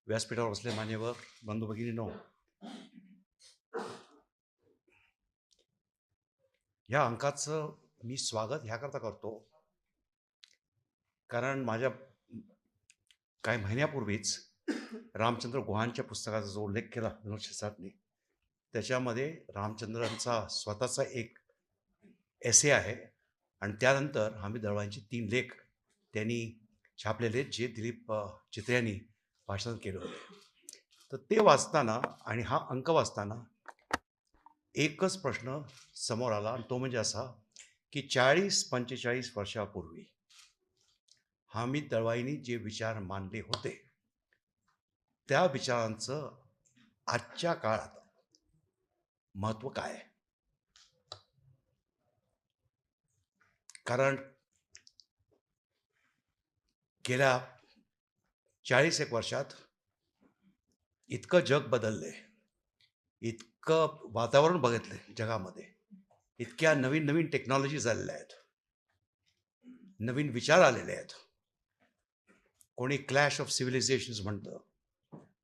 व्यासपीठावर बसले मान्यवर बंधू भगिनींनो, ह्या अंकाचं मी स्वागत ह्याकरता करतो कारण माझ्या काही महिन्यापूर्वीच रामचंद्र गुहांच्या पुस्तकाचा जो उल्लेख केला विनोद शिरसाटने, त्याच्यामध्ये रामचंद्रांचा स्वतःचा एक एसे आहे आणि त्यानंतर हमीद दळवांचे 3 लेख त्यांनी छापलेले जे दिलीप चित्रे यांनी भाषण केले होते. तर ते वाचताना आणि हा अंक वाचताना एकच प्रश्न समोर आला आणि तो म्हणजे असा की 40-45 वर्षापूर्वी हमीद दळवाईंनी जे विचार मांडले होते त्या विचारांचं आजच्या काळात महत्त्व काय आहे? कारण गेल्या 40 वर्षात इतकं जग बदललंय, इतकं वातावरण बघितलंय जगामध्ये, इतक्या नवीन नवीन टेक्नॉलॉजी झालेल्या आहेत, नवीन विचार आलेले आहेत. कोणी क्लॅश ऑफ सिव्हिलायझेशन्स म्हणतं,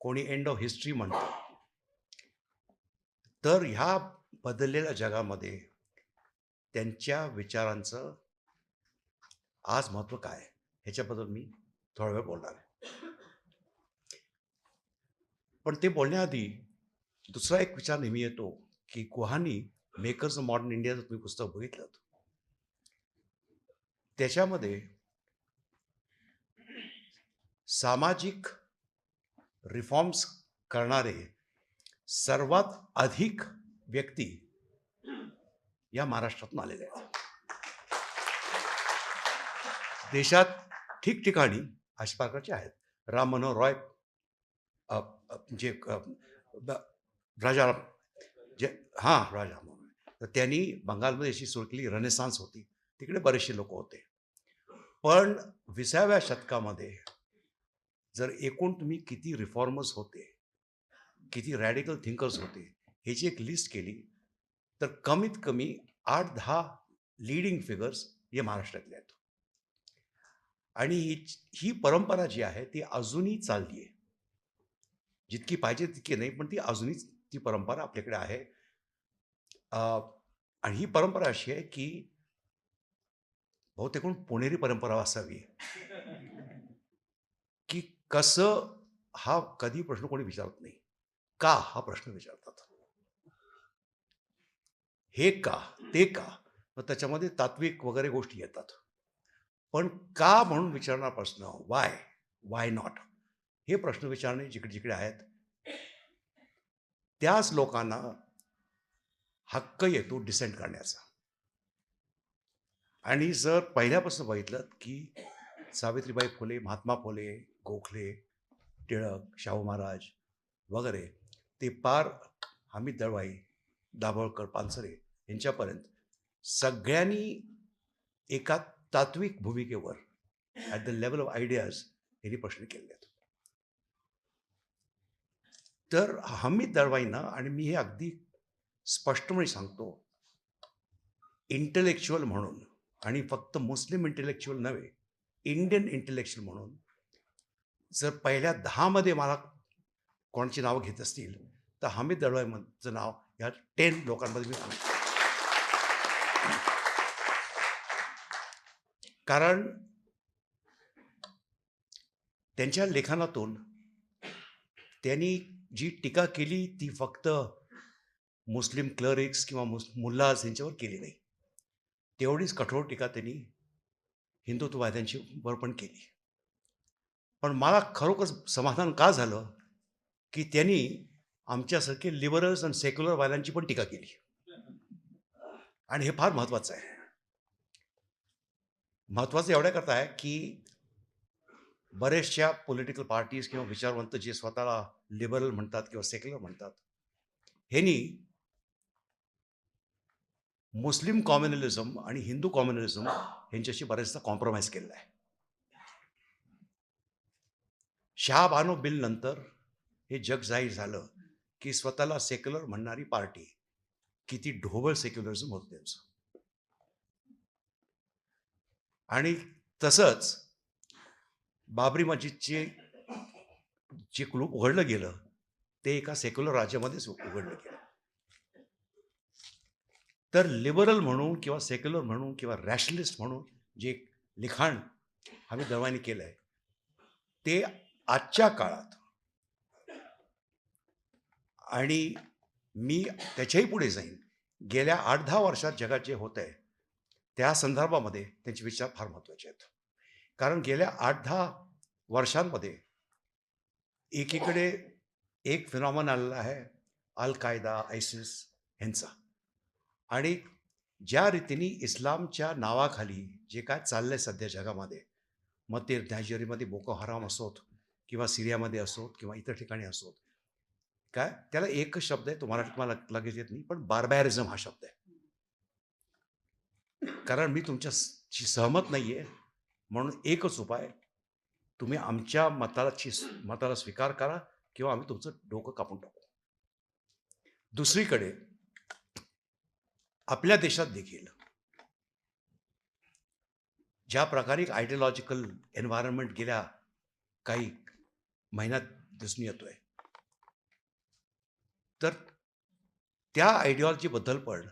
कोणी एंड ऑफ हिस्ट्री म्हणतं. तर ह्या बदललेल्या जगामध्ये त्यांच्या विचारांचं आज महत्त्व काय आहे ह्याच्याबद्दल मी थोडा वेळ बोलणार आहे. पण ते बोलण्याआधी दुसरा एक विचार नेहमी येतो की गुहांनी मेकर्स ऑफ मॉडर्न इंडियाचं तुम्ही पुस्तक बघितलं, त्याच्यामध्ये सामाजिक रिफॉर्म्स करणारे सर्वात अधिक व्यक्ती या महाराष्ट्रातून आलेले आहेत. देशात ठिकठिकाणी अशा प्रकारचे आहेत. राम मनोहर रॉय, जे राजा जे राजा म्हणून, तर त्यांनी बंगालमध्ये अशी सुरू केली रेनेसान्स होती, तिकडे बरेचसे लोक होते. पण 20व्या शतकामध्ये जर एकूण तुम्ही किती रिफॉर्मर्स होते, किती रॅडिकल थिंकर्स होते ह्याची एक लिस्ट केली तर कमीत कमी 8-10 लीडिंग फिगर्स हे महाराष्ट्रातले आहेत. आणि ही परंपरा जी आहे ती अजूनही चालली आहे. जितकी पाहिजे तितकी नाही, पण ती अजूनही ती परंपरा आपल्याकडे आहे. आणि ही परंपरा अशी आहे की बहुतेक पुणेरी परंपरा असावी की कसं, हा कधी प्रश्न कोणी विचारत नाही, का हा प्रश्न विचारतात. हे का, ते का, मग त्याच्यामध्ये तात्विक वगैरे गोष्टी येतात. पण का म्हणून विचारणार प्रश्न, वाय नॉट, हे प्रश्न विचारणे जिकडे जिकडे आहेत त्याच लोकांना हक्क येतो डिसेंट करण्याचा. आणि जर पहिल्यापासून बघितलं की सावित्रीबाई फुले, महात्मा फुले, गोखले, टिळक, शाहू महाराज वगैरे ते पार हमीद दळवाई, दाभोळकर, पानसरे यांच्यापर्यंत सगळ्यांनी एका तात्विक भूमिकेवर at the level of ideas यांनी प्रश्न केले आहेत. तर हमीद दळवाईंना, आणि मी हे अगदी स्पष्टपणे सांगतो, इंटेलेक्च्युअल म्हणून, आणि फक्त मुस्लिम इंटेलेक्च्युअल नव्हे, इंडियन इंटेलेक्च्युअल म्हणून जर पहिल्या 10 मध्ये मला कोणाची नावं घेत असतील तर हमीद दळवाईचं नाव या 10 लोकांमध्ये मी सांगतो. कारण त्यांच्या लेखनातून त्यांनी जी टीका केली ती फक्त मुस्लिम क्लरिक्स किंवा मुल्लाज यांच्यावर केली नाही, तेवढीच कठोर टीका त्यांनी हिंदुत्ववाद्यांची वर पण केली. पण मला खरोखर समाधान का झालं की त्यांनी आमच्यासारखे लिबरल्स आणि सेक्युलरवाल्यांची पण टीका केली. आणि हे फार महत्त्वाचं आहे. महत्त्वाचं एवढ्याकरता आहे की बरेचशा पॉलिटिकल पार्टीज किंवा विचारवंत जे स्वतःला लिबरल म्हणतात किंवा सेक्युलर म्हणतात, ह्यांनी मुस्लिम कॉम्युनलिझम आणि हिंदू कॉम्युनलिझम यांच्याशी बरेचदा कॉम्प्रोमाइज केलेला आहे. शहाबानो बिल नंतर हे जग जाहीर झालं की स्वतःला सेक्युलर म्हणणारी पार्टी किती ढोबळ सेक्युलरिझम होतं त्यांचं. आणि तसंच बाबरी मस्जिदची जे कुलूप उघडलं गेलं ते एका सेक्युलर राज्यामध्येच उघडलं गेलं. तर लिबरल म्हणून किंवा सेक्युलर म्हणून किंवा रॅशनलिस्ट म्हणून जे लिखाण आम्ही दळवानी केलं आहे ते आजच्या काळात आणि मी त्याच्याही पुढे जाईन. गेल्या 8-10 वर्षात जगात जे होत आहे त्या संदर्भामध्ये त्यांचे विचार फार महत्त्वाचे आहेत. कारण गेल्या 8-10 वर्षांमध्ये एकीकडे एक फिनॉमेनॉन आलेला आहे अल कायदा, आयसिस ह्यांचा. आणि ज्या रीतीने इस्लामच्या नावाखाली जे काय चाललंय सध्या जगामध्ये, मग ते नायजेरियामध्ये बोको हराम असोत किंवा सिरियामध्ये असोत किंवा इतर ठिकाणी असोत, काय त्याला एकच शब्द आहे, तो मराठीत मला लगेच येत नाही, पण बार्बॅरिझम हा शब्द आहे. कारण मी तुमच्याशी सहमत नाहीये, म्हणून एकच उपाय, तुम्ही आमच्या मताला स्वीकार करा किंवा आम्ही तुमचं डोकं कापून टाकू. दुसरीकडे आपल्या देशात देखील ज्या प्रकारे एक आयडिओलॉजिकल एन्व्हायरमेंट गेल्या काही महिन्यात दिसून येतोय, तर त्या आयडिओलॉजीबद्दल पण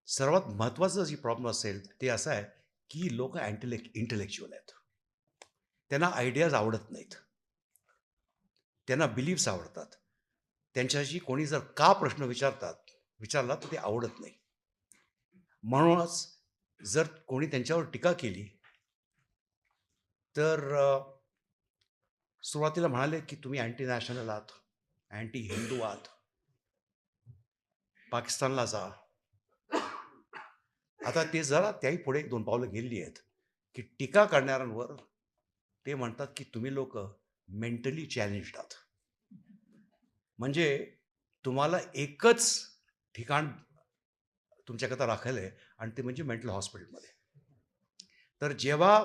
सर्वात महत्त्वाचं जी प्रॉब्लेम असेल ते असं आहे की लोक इंटेलेक्च्युअल आहेत. त्यांना आयडियाज आवडत नाहीत, त्यांना बिलीव्स आवडतात. त्यांच्याशी कोणी जर का प्रश्न विचारला तर ते आवडत नाही. म्हणूनच जर कोणी त्यांच्यावर टीका केली तर सुरुवातीला म्हणाले की तुम्ही अँटी नॅशनल आहात, अँटी हिंदू आहात, पाकिस्तानला जा. आता ते जरा त्याही पुढे 2 पावलं गेलेली आहेत की टीका करणाऱ्यांवर ते म्हणतात की तुम्ही लोक मेंटली चॅलेंज्ड आहात. म्हणजे तुम्हाला एकच ठिकाण तुमच्याकरता राखायला आहे आणि ते म्हणजे मेंटल हॉस्पिटलमध्ये. तर जेव्हा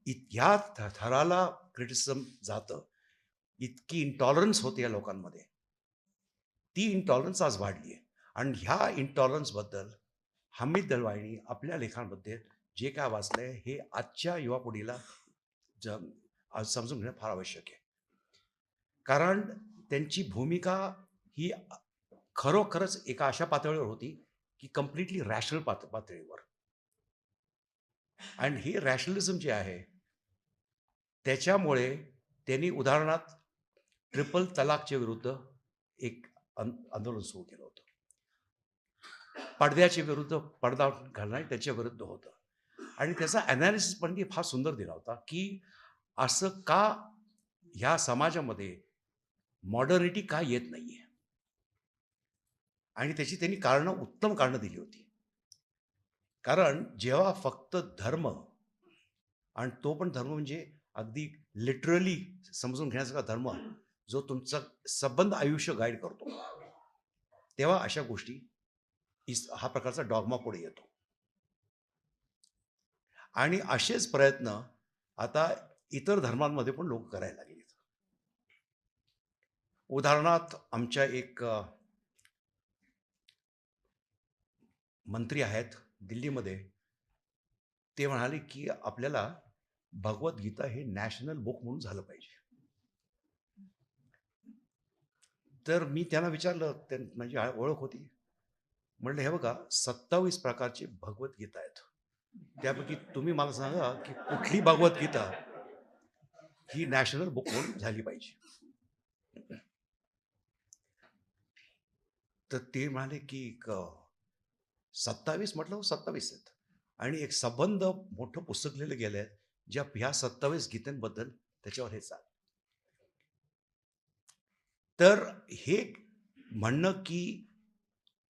ह्या थराला क्रिटिसिझम जातं, इतकी इंटॉलरन्स होते या लोकांमध्ये, ती इंटॉलरन्स आज वाढली आहे. आणि ह्या इंटॉलरन्सबद्दल हमीद दलवाईनी आपल्या लेखांमध्ये जे काय वाचलंय हे आजच्या युवा पिढीला समजून घेणं फार आवश्यक आहे. कारण त्यांची भूमिका ही खरोखरच एका अशा पातळीवर होती की कम्प्लिटली रॅशनल पातळीवर. आणि हे रॅशनलिझम जे आहे त्याच्यामुळे त्यांनी उदाहरणार्थ ट्रिपल तलाकच्या विरुद्ध एक आंदोलन सुरू केलं होतं. पडद्याच्या विरुद्ध पडदा घालणार त्याच्या विरुद्ध होतं. आणि त्याचा ॲनालिसिस पण ती फार सुंदर दिला होता की असं का ह्या समाजामध्ये मॉडर्निटी का येत नाहीये. आणि त्याची त्यांनी उत्तम कारणं दिली होती. कारण जेव्हा फक्त धर्म, आणि तो पण धर्म म्हणजे अगदी लिटरली समजून घेण्यासारखा धर्म जो तुमचं संबंध आयुष्य गाईड करतो, तेव्हा अशा गोष्टी हा प्रकारचा डॉगमा पुढे येतो. आणि असेच प्रयत्न आता इतर धर्मांमध्ये पण लोक करायला लागले. उदाहरणार्थ आमच्या एक मंत्री आहेत दिल्लीमध्ये, ते म्हणाले की आपल्याला भगवद्गीता हे नॅशनल बुक म्हणून झालं पाहिजे. तर मी त्यांना विचारलं, म्हणजे ओळख होती, म्हणलं हे बघा 27 प्रकारची भगवद्गीता आहेत, त्यापैकी तुम्ही मला सांगा की कुठली भगवद्गीता ही नॅशनल बुक म्हणून झाली पाहिजे. तर ते म्हणाले की 27 म्हटलं 27 आहेत. आणि एक संबंध मोठं पुस्तक लिहिलं गेलं आहे ज्या ह्या 27 गीतांबद्दल त्याच्यावर हे चाल. तर हे म्हणणं की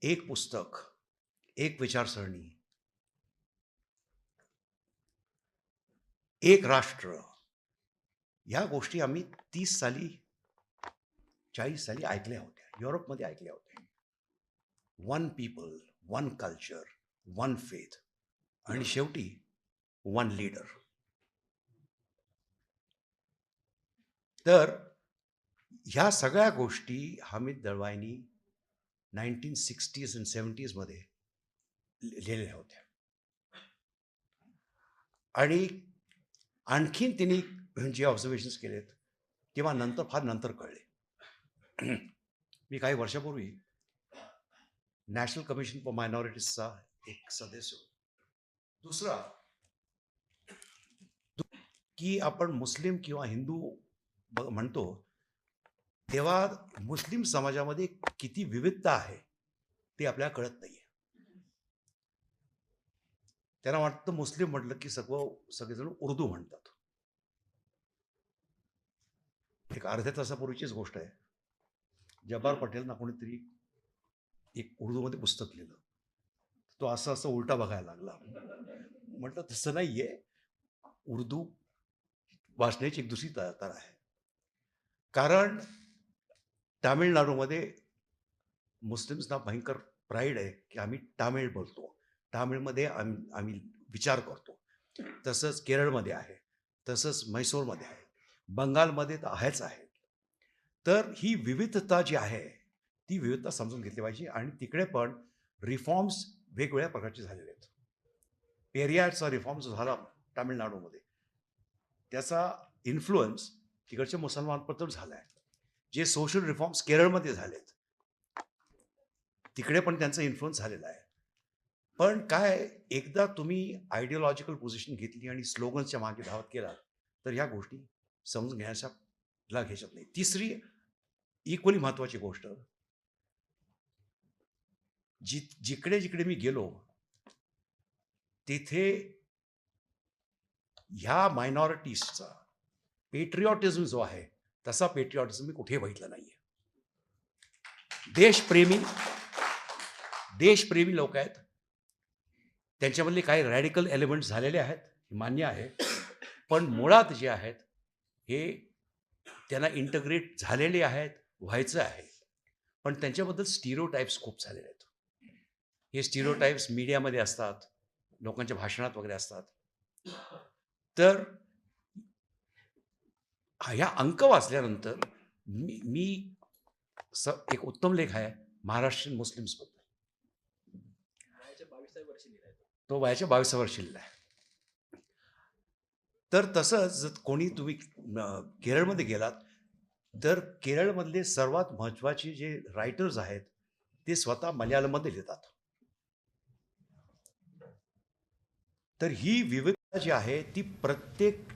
एक पुस्तक, एक विचारसरणी, एक राष्ट्र, या गोष्टी आम्ही 30 साली 40 साली ऐकल्या होत्या, युरोपमध्ये ऐकल्या होत्या. One people, one culture, one faith, आणि शेवटी वन लीडर. तर ह्या सगळ्या गोष्टी हमीद दळवाईनी 1960s and 70s मध्ये लिहिलेल्या होत्या. आणि आणखीन तिने जे ऑब्झर्वेशन्स केलेत किंवा नंतर फार नंतर कळले. मी काही वर्षापूर्वी नॅशनल कमिशन फॉर मायनॉरिटीजचा एक सदस्य होतो. दुसरा की आपण मुस्लिम किंवा हिंदू म्हणतो तेव्हा मुस्लिम समाजामध्ये किती विविधता आहे ते आपल्याला कळत नाहीये. त्यांना वाटतं मुस्लिम म्हटलं की सगळेजण उर्दू म्हणतात. एक अर्ध्या तासापूर्वीचीच गोष्ट आहे. जब्बार पटेल ना कोणीतरी एक उर्दूमध्ये पुस्तक लिहिलं. तो असं असं उलटा बघायला लागला. म्हटलं तसं नाहीये. उर्दू वाचण्याची एक दुसरी तऱ्हा आहे. कारण तामिळनाडूमध्ये मुस्लिम्सना भयंकर प्राईड आहे की आम्ही तामिळ बोलतो. तामिळमध्ये आम्ही विचार करतो. तसंच केरळमध्ये आहे. तसंच म्हैसूरमध्ये आहे. बंगालमध्ये तर आहेच आहे. तर ही विविधता जी आहे ती विविधता समजून घेतली पाहिजे आणि तिकडे पण रिफॉर्म्स वेगवेगळ्या प्रकारचे झालेले आहेत. पेरियारचा रिफॉर्म जो झाला तामिळनाडूमध्ये त्याचा इन्फ्लुअन्स तिकडच्या मुसलमानपत्र झाला आहे. जे सोशल रिफॉर्म्स केरळमध्ये झालेत तिकडे पण त्यांचा इन्फ्लुअन्स झालेला आहे. पण काय एकदा तुम्ही आयडिओलॉजिकल पोझिशन घेतली आणि स्लोगन्सच्या मागे धावत केला तर ह्या गोष्टी समजून घेण्याच्या घ्यायच्यात नाही. तिसरी इक्वली महत्वाची गोष्ट जिकडे जिकडे मी गेलो तिथे ह्या मायनॉरिटीजचा पेट्रिऑटिझम जो आहे तसा पेट्रिऑटिझम मी कुठेही बघितलं नाहीये. देशप्रेमी लोक आहेत. त्यांच्यामधले काही रॅडिकल एलिमेंट्स झालेले आहेत, मान्य आहे. पण मुळात जे आहेत हे त्यांना इंटग्रेट झालेले आहेत, व्हायचं आहे. पण त्यांच्याबद्दल स्टिरियोटाइप्स खूप झालेले आहेत. हे स्टिरियोटाइप्स मीडियामध्ये असतात, लोकांच्या भाषणात वगैरे असतात. तर ह्या अंक वाचल्यानंतर मी एक उत्तम लेख आहे महाराष्ट्रीयन मुस्लिम्सबद्दल. तो वयाच्या 22व्या वर्षी लिहिला आहे. तर तसंच कोणी तुम्ही केरळमध्ये गेलात तर केरळमधले सर्वात महत्त्वाचे जे रायटर्स आहेत ते स्वतः मल्याळममध्ये लिहितात. तर ही विविधता जी आहे ती प्रत्येक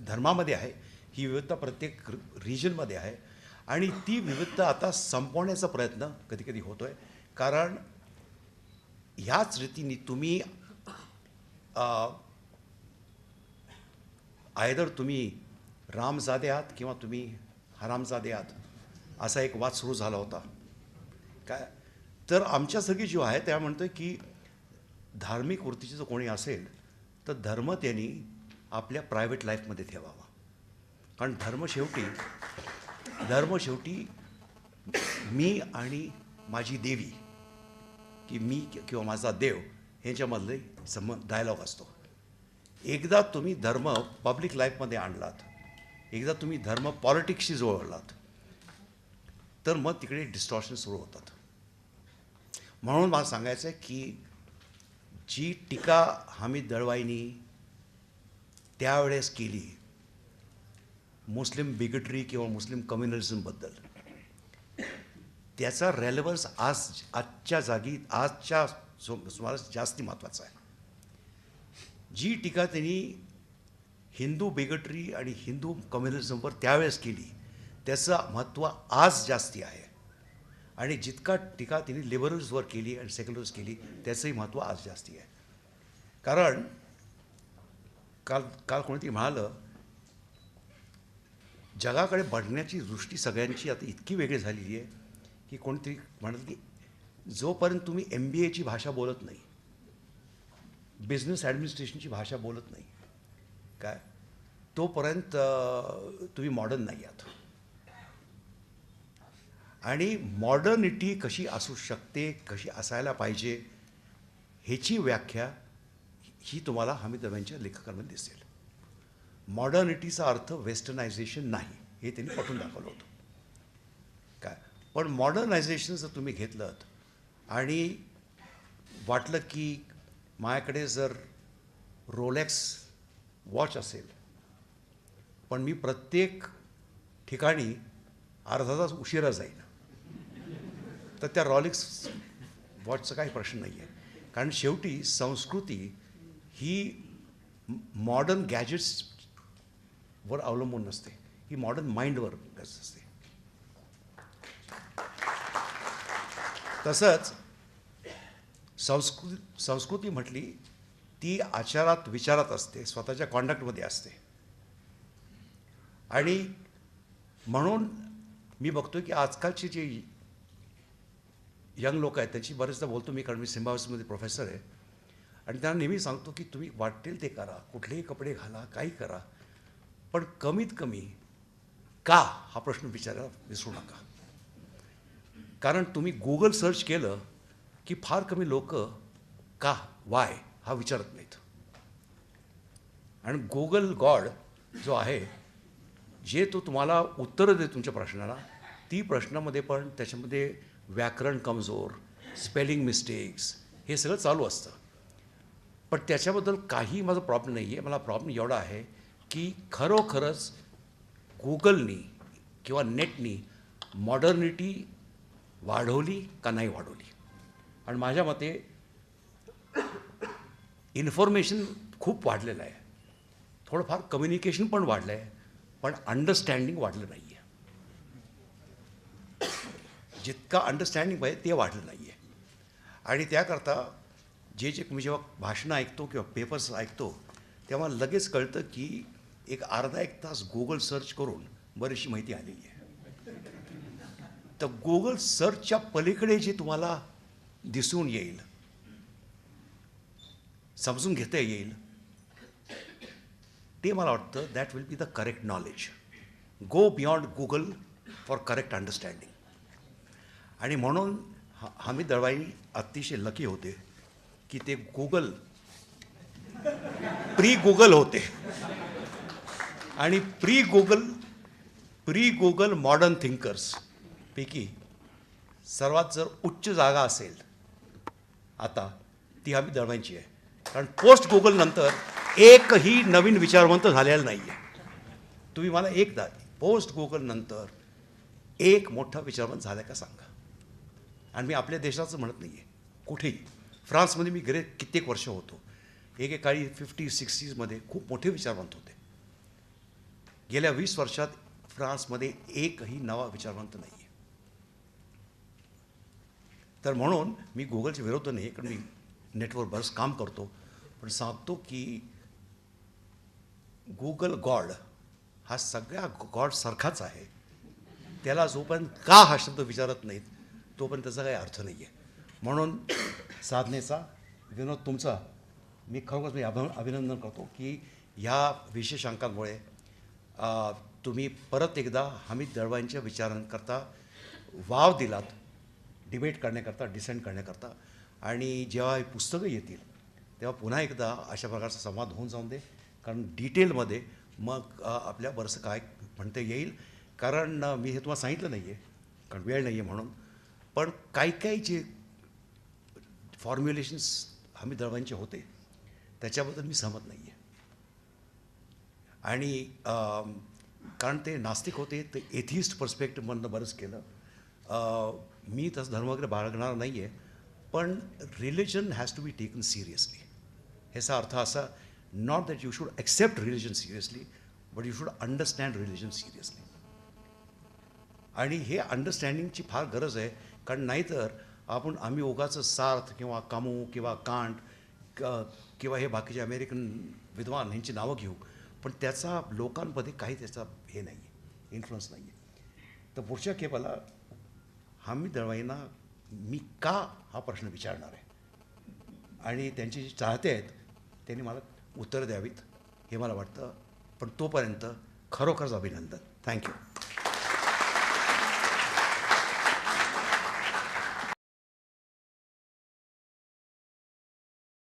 धर्मामध्ये आहे. ही विविधता प्रत्येक रिजनमध्ये आहे आणि ती विविधता आता संपवण्याचा प्रयत्न कधी कधी होतोय. कारण ह्याच रीतीने तुम्ही आयदर तुम्ही रामजादे आहात किंवा तुम्ही हरामजादे आहात असा एक वाद सुरू झाला होता. काय तर आमच्यासारखी जो आहे त्या म्हणतोय की धार्मिक वृत्तीचं जर कोणी असेल तर धर्म त्यांनी आपल्या प्रायव्हेट लाईफमध्ये ठेवावा. कारण धर्म शेवटी मी आणि माझी देवी की मी किंवा माझा देव ह्यांच्यामधले डायलॉग असतो. एकदा तुम्ही धर्म पब्लिक लाईफमध्ये आणलात, एकदा तुम्ही धर्म पॉलिटिक्सशी जोडलात तर मग तिकडे डिस्टॉर्शन सुरू होतात. म्हणून मला सांगायचं आहे की जी टीका हामिद दळवाईंनी त्यावेळेस केली मुस्लिम बिगटरी किंवा मुस्लिम कम्युनलिझमबद्दल त्याचा रेलेव्हन्स आजच्या सुमारास जास्ती महत्त्वाचा आहे. जी टीका त्यांनी हिंदू बिगटरी आणि हिंदू कम्युनिझमवर त्यावेळेस केली त्याचं महत्त्व आज जास्ती आहे. आणि जितका टीका त्यांनी लिबरल्सवर केली आणि सेक्युलर्स केली त्याचंही महत्त्व आज जास्ती आहे. कारण काल कोणीतरी म्हणालं जगाकडे बघण्याची दृष्टी सगळ्यांची आता इतकी वेगळी झालेली आहे की कोणीतरी म्हणत की जोपर्यंत तुम्ही MBAची भाषा बोलत नाही, बिझनेस ॲडमिनिस्ट्रेशनची भाषा बोलत नाही काय तोपर्यंत तुम्ही मॉडर्न नाही आहात. आणि मॉडर्निटी कशी असू शकते, कशी असायला पाहिजे ह्याची व्याख्या ही तुम्हाला हामिद दळवाईंच्या लेखकांमध्ये दिसेल. मॉडर्निटीचा अर्थ वेस्टर्नायझेशन नाही हे त्यांनी पटवून दाखवलं होतं काय. पण मॉडर्नायझेशन जर तुम्ही घेतलं आणि वाटलं की माझ्याकडे जर रोलेक्स वॉच असेल पण मी प्रत्येक ठिकाणी अर्धा तास उशिरा जाईन. तर त्या रॉलेक्स वॉचचा काही प्रश्न नाही आहे. कारण शेवटी संस्कृती ही मॉडर्न गॅजेट्सवर अवलंबून नसते, ही मॉडर्न माइंडवर असते. तसंच संस्कृती म्हटली ती आचारात विचारात असते, स्वतःच्या कॉन्डक्टमध्ये असते. आणि म्हणून मी बघतो की आजकालची जी यंग लोक आहेत त्यांची बरेचदा बोलतो मी, कारण मी सिम्बायोसिसमध्ये प्रोफेसर आहे. आणि त्यांना नेहमी सांगतो की तुम्ही वाटेल ते करा, कुठलेही कपडे घाला, काही करा, पण कमीत कमी का हा प्रश्न विचारायला विसरू नका. कारण तुम्ही गुगल सर्च केलं की फार कमी लोक का, वाय हा विचारत नाहीत. आणि गुगल गॉड जो आहे, जे तो तुम्हाला उत्तरं दे तुमच्या प्रश्नाला, ती प्रश्नामध्ये पण त्याच्यामध्ये व्याकरण कमजोर, स्पेलिंग मिस्टेक्स हे सगळं चालू असतं. पण त्याच्याबद्दल काही माझा प्रॉब्लेम नाही आहे. मला प्रॉब्लेम एवढा आहे की खरोखरच गुगलनी किंवा नेटनी मॉडर्निटी वाढवली का नाही वाढवली. आणि माझ्या मते इन्फॉर्मेशन खूप वाढलेलं आहे, थोडंफार कम्युनिकेशन पण वाढलं आहे, पण अंडरस्टँडिंग वाढलं नाही आहे. जितका अंडरस्टँडिंग पाहिजे ते वाढलं नाही आहे. आणि त्याकरता जे मी जेव्हा भाषणं ऐकतो किंवा पेपर्स ऐकतो तेव्हा लगेच कळतं की एक अर्धा एक तास गुगल सर्च करून बरीचशी माहिती आलेली आहे. तर गुगल सर्चच्या पलीकडे जे तुम्हाला दिसून येईल, समजून घेता येईल, ते मला वाटतं that will be the correct knowledge. Go beyond Google for correct understanding. आणि म्हणून हमीद दळवाई अतिशय लकी होते की ते प्री गुगल होते. आणि प्री गुगल मॉडर्न थिंकर्स पैकी सर्वात जर उच्च जागा असेल आता, ती हमीद दळवाईंची आहे. कारण पोस्ट गुगल नंतर एकही नवीन विचारवंत झालेला नाही आहे. तुम्ही मला एकदा पोस्ट गुगल नंतर एक मोठा विचारवंत झाला का सांगा. आणि मी आपल्या देशाचं म्हणत नाही आहे, कुठेही. फ्रान्समध्ये मी गेले कित्येक वर्ष होतो. एकेकाळी 50-60मध्ये खूप मोठे विचारवंत होते. गेल्या 20 वर्षात फ्रान्समध्ये एकही नवा विचारवंत नाही आहे. तर म्हणून मी गुगलच्या विरोध नाही, कारण मी नेटवर बरंच काम करतो. पण सांगतो की गुगल गॉड हा सगळ्या गॉडसारखाच आहे. त्याला जोपर्यंत का हा शब्द विचारत नाहीत तोपर्यंत त्याचा काही अर्थ नाही आहे. म्हणून साधनेचा विनोद तुमचा मी खरोखर मी अभिनंदन करतो की ह्या विशेषांकांमुळे तुम्ही परत एकदा हमीद दळवाईंच्या विचारांकरता वाव दिलात, डिबेट करण्याकरता, डिसेंट करण्याकरता. आणि जेव्हा ही पुस्तकं येतील तेव्हा पुन्हा एकदा अशा प्रकारचा संवाद होऊन जाऊन दे. कारण डिटेलमध्ये मग आपल्या बरंचसं काय म्हणता येईल. कारण मी हे तुम्हाला सांगितलं नाही आहे, कारण वेळ नाही आहे म्हणून. पण काही जे फॉर्म्युलेशन्स हमीद दळवाईंचे होते त्याच्याबद्दल मी सहमत नाही आहे. आणि कारण ते नास्तिक होते, ते एथिस्ट पर्स्पेक्टिव्हमधनं बरंच केलं. मी तसं धर्म वगैरे बाळगणार नाही आहे, पण religion has to be taken seriously. ह्याचा अर्थ असा, not that you should accept religion seriously, but you should understand religion seriously. आणि हे अंडरस्टँडिंगची फार गरज आहे. कारण नाहीतर आम्ही ओगाचं सार्थ किंवा कामू किंवा कांट किंवा हे बाकीचे अमेरिकन विद्वान ह्यांची नावं घेऊ, पण त्याचा लोकांमध्ये काही त्याचा हे नाही आहे, इन्फ्लुअन्स नाही आहे. तर पुढच्या खेपाला हमीद दळवाईंना मी का हा प्रश्न विचारणार आहे. आणि त्यांचे जे चाहते आहेत त्यांनी मला उत्तरं द्यावीत हे मला वाटतं. पण तोपर्यंत खरोखरच अभिनंदन. थँक्यू.